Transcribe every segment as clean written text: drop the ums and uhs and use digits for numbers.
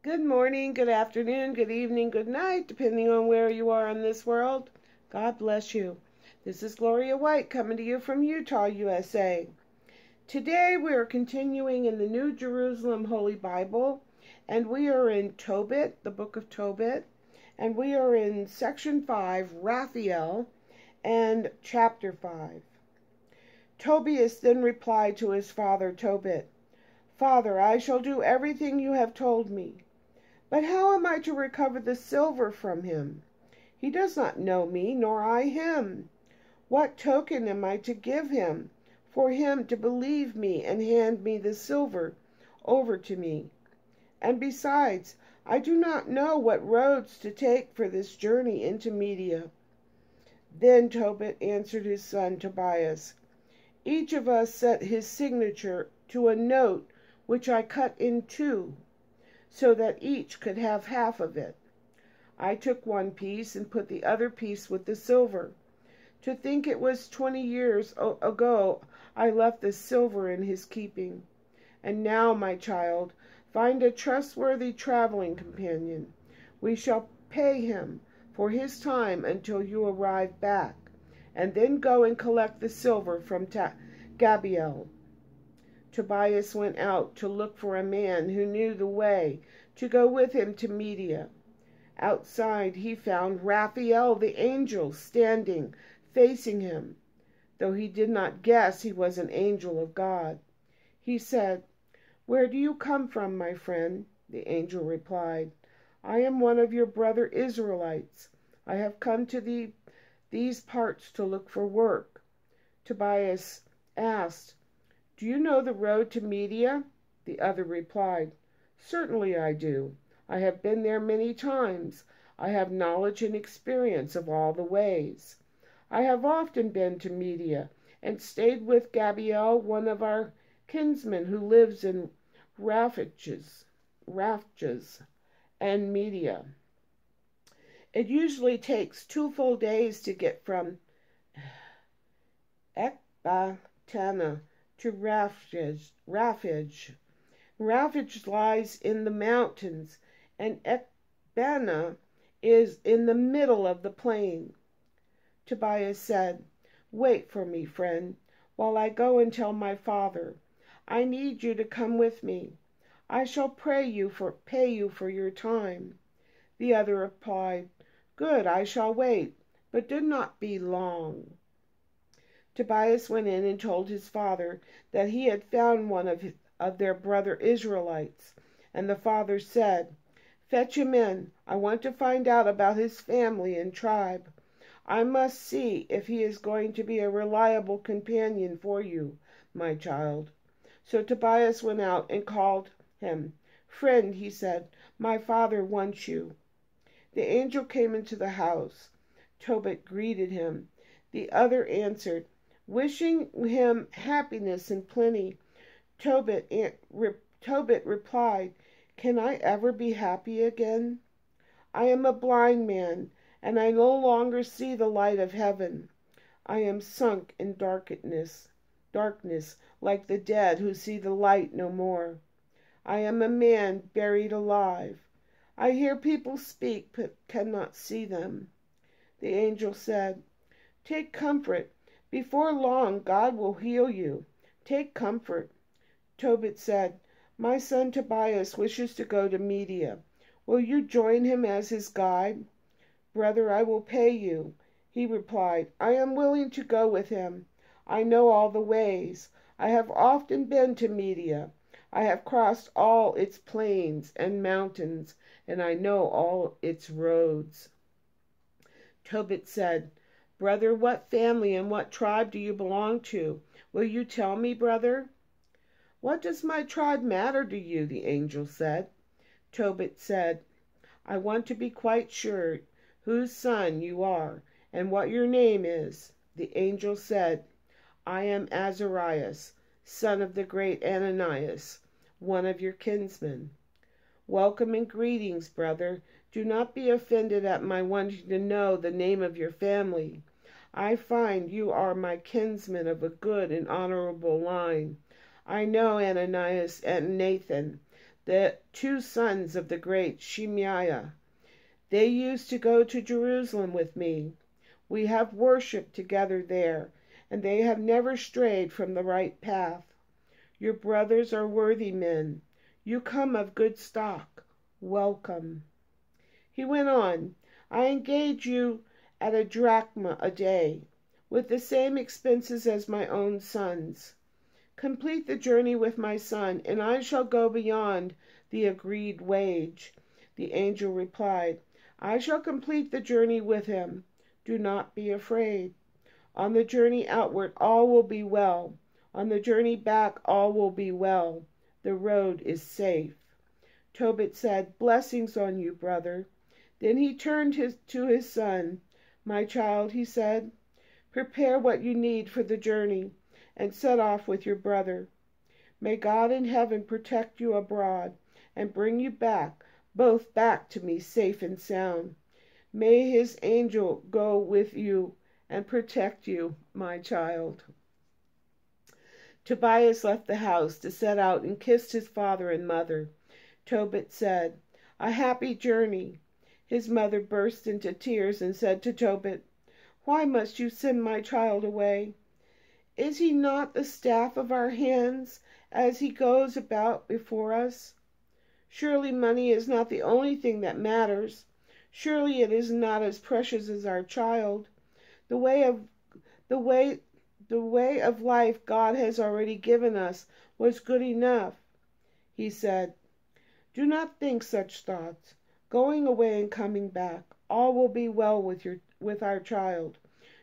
Good morning, good afternoon, good evening, good night, depending on where you are in this world. God bless you. This is Gloria White coming to you from Utah, USA. Today we are continuing in the New Jerusalem Holy Bible, and we are in Tobit, the book of Tobit, and we are in section 5, Raphael, and chapter 5. Tobias then replied to his father Tobit, "Father, I shall do everything you have told me. But how am I to recover the silver from him? He does not know me, nor I him. What token am I to give him for him to believe me and hand me the silver over to me? And besides, I do not know what roads to take for this journey into Media." Then Tobit answered his son Tobias, "Each of us set his signature to a note which I cut in two, so that each could have half of it. I took one piece and put the other piece with the silver. To think it was 20 years ago I left the silver in his keeping. And now, my child, find a trustworthy traveling companion. We shall pay him for his time until you arrive back, and then go and collect the silver from Gabriel." Tobias went out to look for a man who knew the way to go with him to Media. Outside he found Raphael the angel standing facing him, though he did not guess he was an angel of God. He said, "Where do you come from, my friend?" The angel replied, "I am one of your brother Israelites. I have come to these parts to look for work." Tobias asked, "Do you know the road to Media?" The other replied, "Certainly I do. I have been there many times. I have knowledge and experience of all the ways. I have often been to Media and stayed with Gabriel, one of our kinsmen who lives in Raphges and Media. It usually takes 2 full days to get from Ecbatana to Raphges. Raphges lies in the mountains, and Ecbatana is in the middle of the plain." Tobias said, "Wait for me, friend, while I go and tell my father. I need you to come with me. I shall pay you for your time." The other replied, "Good, I shall wait, but do not be long." Tobias went in and told his father that he had found one of their brother Israelites, and the father said, "Fetch him in. I want to find out about his family and tribe. I must see if he is going to be a reliable companion for you, my child." So Tobias went out and called him. "Friend," he said, "my father wants you." The angel came into the house. Tobit greeted him. The other answered, wishing him happiness and plenty. Tobit replied, "Can I ever be happy again? I am a blind man, and I no longer see the light of heaven. I am sunk in darkness, like the dead who see the light no more. I am a man buried alive. I hear people speak, but cannot see them." The angel said, "Take comfort. Before long God will heal you. Take comfort." Tobit said, "My son Tobias wishes to go to Media. Will you join him as his guide?" "Brother, I will pay you." He replied, "I am willing to go with him. I know all the ways. I have often been to Media. I have crossed all its plains and mountains, and I know all its roads." Tobit said, "Brother, what family and what tribe do you belong to? Will you tell me, brother?" "What does my tribe matter to you?" the angel said. Tobit said, "I want to be quite sure whose son you are and what your name is." The angel said, "I am Azarias, son of the great Ananias, one of your kinsmen." "Welcome and greetings, brother. Do not be offended at my wanting to know the name of your family. I find you are my kinsmen of a good and honorable line. I know Ananias and Nathan. the two sons of the great Shemaiah. They used to go to Jerusalem with me. We have worshipped together there, and they have never strayed from the right path. Your brothers are worthy men. You come of good stock. Welcome." He went on, "I engage you at a drachma a day, with the same expenses as my own sons. Complete the journey with my son, and I shall go beyond the agreed wage." The angel replied, "I shall complete the journey with him. Do not be afraid. On the journey outward all will be well. On the journey back all will be well. The road is safe." Tobit said, "Blessings on you, brother." Then he turned to his son. "My child," he said, "prepare what you need for the journey, and set off with your brother. May God in heaven protect you abroad, and bring you both back to me safe and sound. May his angel go with you and protect you, my child." Tobias left the house to set out and kissed his father and mother. Tobit said, "A happy journey." His mother burst into tears and said to Tobit, "Why must you send my child away? Is he not the staff of our hands as he goes about before us? Surely money is not the only thing that matters. Surely it is not as precious as our child. The way of life God has already given us was good enough." He said, "Do not think such thoughts. Going away and coming back, all will be well with our child.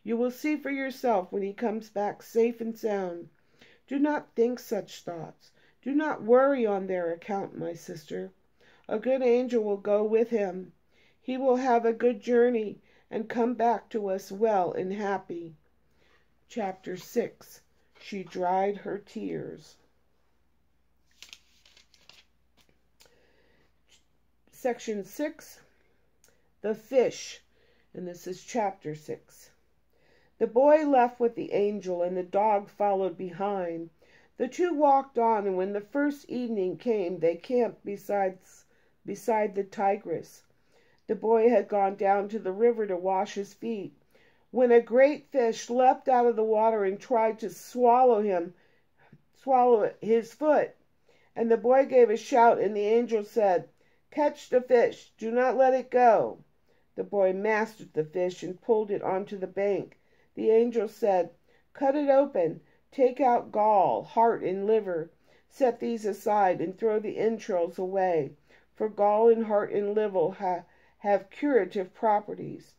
You will see for yourself when he comes back safe and sound. Do not think such thoughts. Do not worry on their account, my sister. A good angel will go with him. He will have a good journey and come back to us well and happy." Chapter 6. She dried her tears. Section 6. The fish. And this is chapter 6. The boy left with the angel, and the dog followed behind. The two walked on, and when the first evening came, they camped beside the Tigris. The boy had gone down to the river to wash his feet, when a great fish leapt out of the water and tried to swallow his foot. And the boy gave a shout, and the angel said, "Catch the fish, do not let it go." The boy mastered the fish and pulled it onto the bank. The angel said, "Cut it open, take out gall, heart, and liver. Set these aside and throw the entrails away, for gall and heart and liver have curative properties."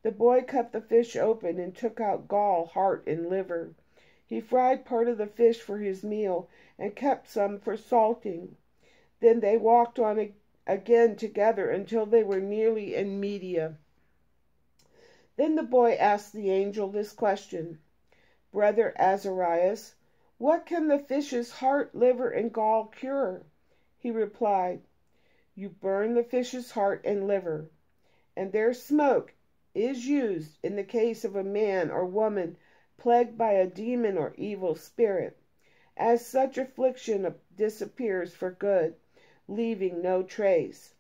The boy cut the fish open and took out gall, heart, and liver. He fried part of the fish for his meal and kept some for salting. Then they walked on again together until they were nearly in Media. Then the boy asked the angel this question, "Brother Azarias, what can the fish's heart, liver, and gall cure?" He replied, "You burn the fish's heart and liver, and their smoke is used in the case of a man or woman plagued by a demon or evil spirit. As such affliction disappears for good, leaving no trace.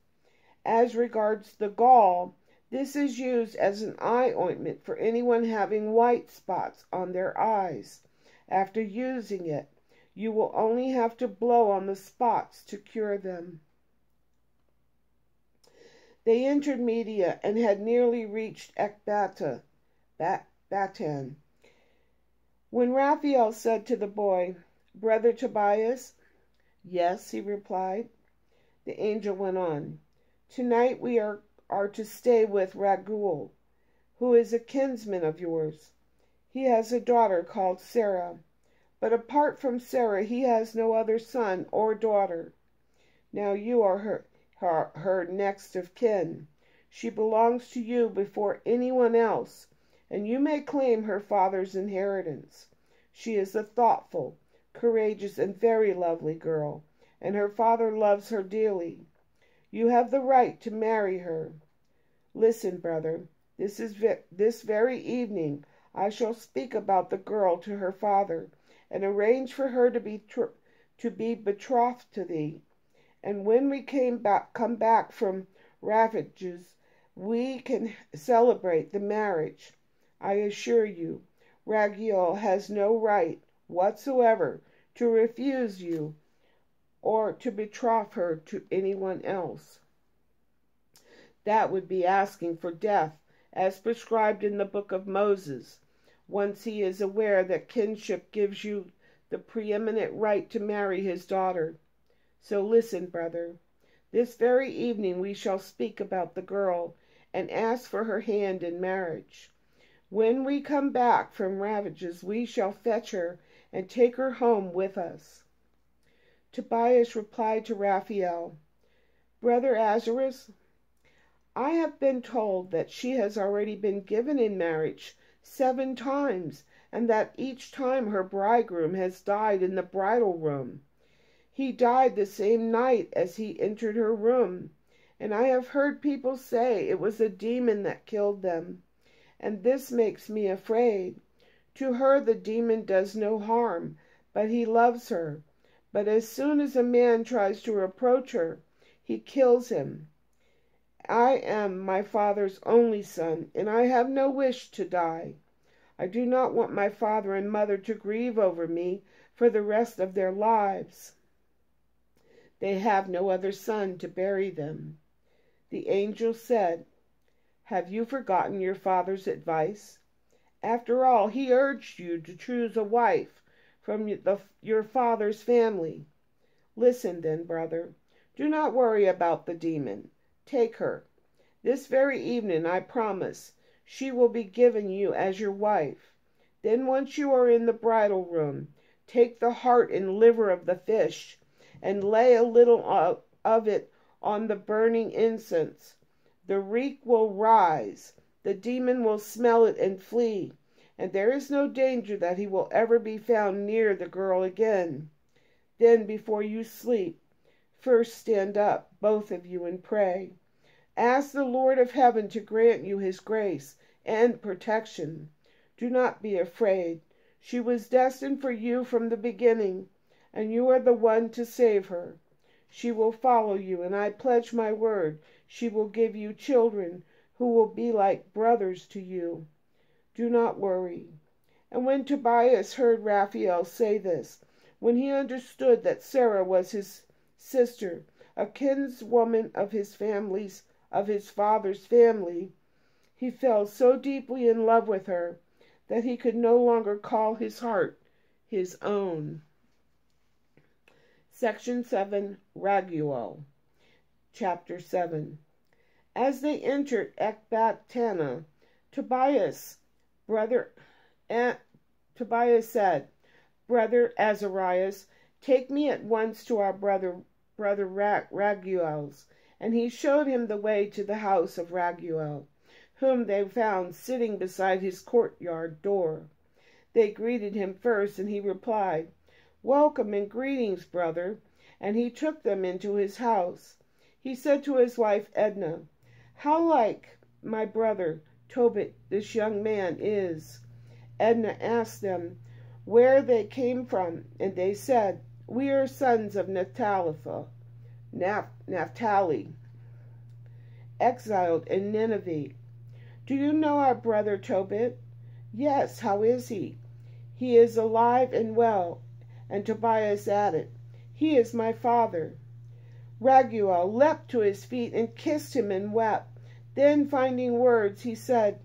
As regards the gall, this is used as an eye ointment for anyone having white spots on their eyes. After using it, you will only have to blow on the spots to cure them." They entered Media and had nearly reached Ecbatana, Batan, when Raphael said to the boy, "Brother Tobias?" "Yes," he replied. The angel went on, "Tonight we are to stay with Raguel, who is a kinsman of yours. He has a daughter called Sarah, but apart from Sarah he has no other son or daughter. Now you are her next of kin. She belongs to you before anyone else, and you may claim her father's inheritance. She is a thoughtful, courageous, and very lovely girl, and her father loves her dearly. You have the right to marry her. Listen, brother, this very evening I shall speak about the girl to her father, and arrange for her to be betrothed to thee, And when we come back from ravages, we can celebrate the marriage. I assure you, Raguel has no right whatsoever to refuse you or to betroth her to anyone else. That would be asking for death, as prescribed in the book of Moses, once he is aware that kinship gives you the preeminent right to marry his daughter. So listen, brother. This very evening we shall speak about the girl and ask for her hand in marriage. When we come back from ravages, we shall fetch her and take her home with us. Tobias replied to Raphael, Brother Azarias, I have been told that she has already been given in marriage 7 times, and that each time her bridegroom has died in the bridal room. He died the same night as he entered her room, and I have heard people say it was a demon that killed them, and this makes me afraid. To her the demon does no harm, but he loves her. But as soon as a man tries to reproach her, he kills him. I am my father's only son, and I have no wish to die. I do not want my father and mother to grieve over me for the rest of their lives. They have no other son to bury them. The angel said, Have you forgotten your father's advice? After all, he urged you to choose a wife from your father's family. Listen then, brother. Do not worry about the demon. Take her. This very evening, I promise, she will be given you as your wife. Then once you are in the bridal room, take the heart and liver of the fish, and lay a little of it on the burning incense. The reek will rise, the demon will smell it and flee, and there is no danger that he will ever be found near the girl again. Then, before you sleep, first stand up, both of you, and pray. Ask the Lord of heaven to grant you his grace and protection. Do not be afraid. She was destined for you from the beginning, and you are the one to save her. She will follow you, and I pledge my word she will give you children who will be like brothers to you. Do not worry. And when Tobias heard Raphael say this, when he understood that Sarah was his sister, a kinswoman of his father's family, he fell so deeply in love with her that he could no longer call his heart his own. Section 7, Raguel. Chapter 7. As they entered Ecbatana, Tobias said, Brother Azarias, take me at once to our brother Raguel's. And he showed him the way to the house of Raguel, whom they found sitting beside his courtyard door. They greeted him first, and he replied, Welcome and greetings, brother. And he took them into his house. He said to his wife Edna, How like my brother Tobit this young man is. Edna asked them where they came from, and they said, We are sons of Naphtali, exiled in Nineveh. Do you know our brother Tobit? Yes, how is he? He is alive and well. And Tobias added, He is my father. Raguel leapt to his feet and kissed him and wept. Then, finding words, he said,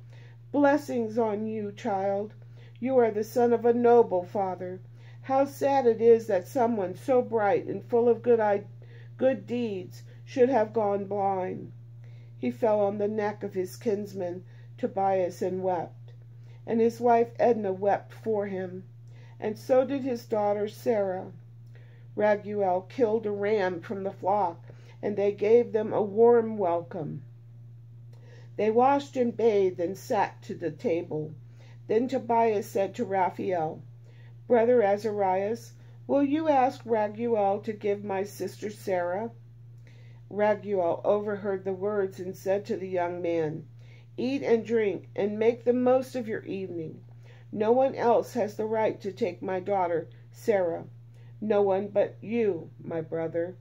Blessings on you, child. You are the son of a noble father. How sad it is that someone so bright and full of good deeds should have gone blind. He fell on the neck of his kinsman Tobias and wept, and his wife Edna wept for him, and so did his daughter Sarah. Raguel killed a ram from the flock, and they gave them a warm welcome. They washed and bathed and sat to the table. Then Tobias said to Raphael, Brother Azarias, will you ask Raguel to give my sister Sarah? Raguel overheard the words and said to the young man, Eat and drink, and make the most of your evening. No one else has the right to take my daughter Sarah. No one but you, my brother.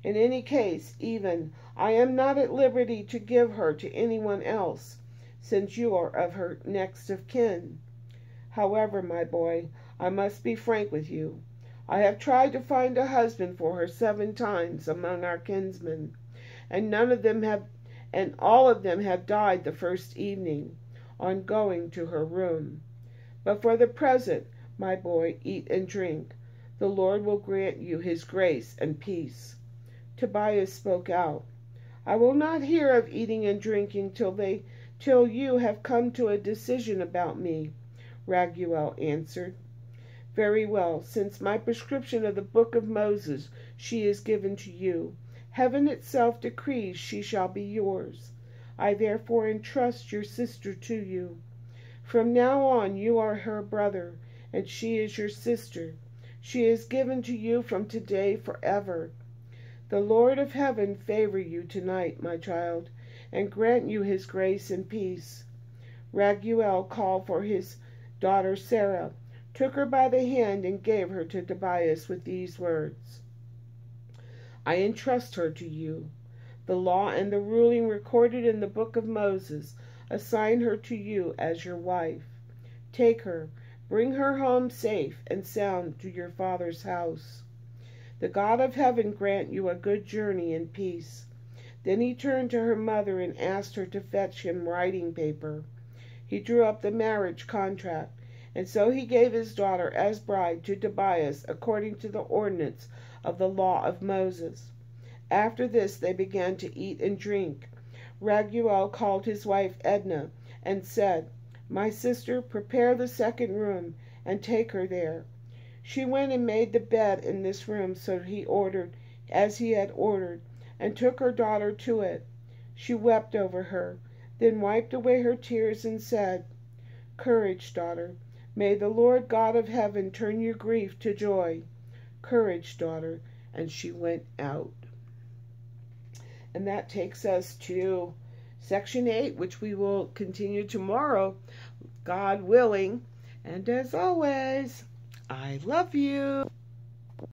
In any case, even, I am not at liberty to give her to anyone else, since you are of her next of kin. However, my boy, I must be frank with you. I have tried to find a husband for her 7 times among our kinsmen, and all of them have died the first evening, on going to her room. But for the present, my boy, eat and drink. The Lord will grant you his grace and peace. Tobias spoke out. I will not hear of eating and drinking till you have come to a decision about me, Raguel answered. Very well, since my prescription of the book of Moses she is given to you. Heaven itself decrees she shall be yours. I therefore entrust your sister to you. From now on you are her brother, and she is your sister. She is given to you from today forever. The Lord of heaven favor you tonight, my child, and grant you his grace and peace. Raguel called for his daughter Sarah, took her by the hand, and gave her to Tobias with these words: I entrust her to you. The law and the ruling recorded in the book of Moses assign her to you as your wife. Take her, bring her home safe and sound to your father's house. The God of heaven grant you a good journey in peace. Then he turned to her mother and asked her to fetch him writing paper. He drew up the marriage contract, and so he gave his daughter as bride to Tobias according to the ordinance of the law of Moses. After this they began to eat and drink. Raguel called his wife Edna and said, My sister, prepare the second room and take her there. She went and made the bed in this room as he had ordered, and took her daughter to it. She wept over her, then wiped away her tears and said, Courage, daughter. May the Lord God of heaven turn your grief to joy. Courage, daughter. And she went out. And that takes us to section 8, which we will continue tomorrow, God willing. And as always, I love you.